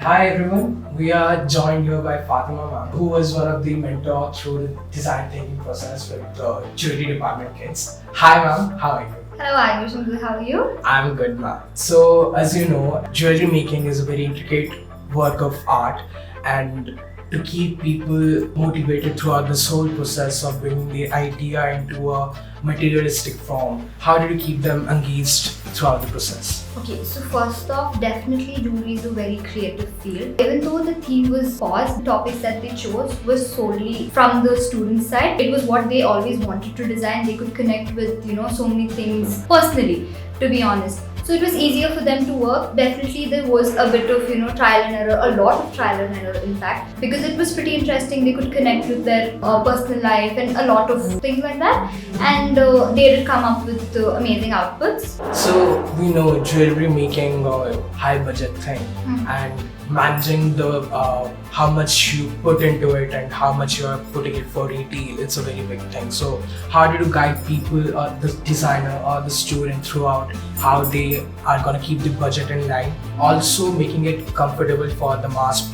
Hi everyone, we are joined here by Fatima ma'am, who was one of the mentor through the design thinking process with the jewelry department kids. Hi ma'am, how are you? Hello Ayush, I'm good. How are you? I'm good ma'am. So as you know, jewelry making is a very intricate work of art, and to keep people motivated throughout this whole process of bringing the idea into a materialistic form, how did you keep them engaged throughout the process? Okay, so first off, definitely jewelry is a very creative field. Even though the theme was paused, the topics that they chose was solely from the student side. It was what they always wanted to design. They could connect with, so many things personally, to be honest. So it was easier for them to work. Definitely there was a bit of, trial and error, a lot of trial and error in fact, because it was pretty interesting. They could connect with their personal life and a lot of things like that. And they did come up with amazing outputs. So we know jewelry making a high budget thing, and managing the how much you put into it and how much you are putting it for retail, it's a very big thing. So how did you guide people or the designer or the student throughout how they are going to keep the budget in line, also making it comfortable for the mass,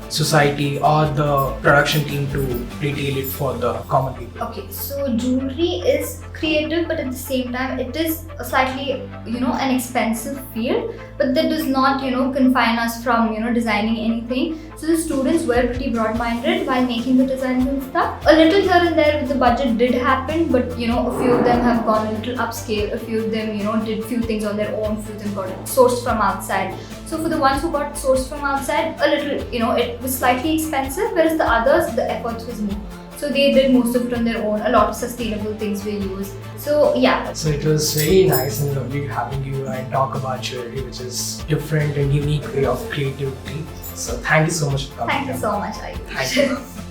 society or the production team to retail it for the common people? Okay, so jewelry is creative, but at the same time, it is a slightly, an expensive field. But that does not, confine us from, designing anything. So the students were pretty broad-minded while making the designs and stuff. A little here and there with the budget did happen, but a few of them have gone a little upscale. A few of them, did few things on their own. Few of them got it sourced from outside. So for the ones who got sourced from outside, a little, it was slightly expensive, whereas the others, the effort was more. So they did most of it on their own. A lot of sustainable things were used. So yeah. So it was very nice and lovely having you and talk about jewelry, which is different and unique way of creativity. So thank you so much for coming. Thank you so much, Ayush. Thank you.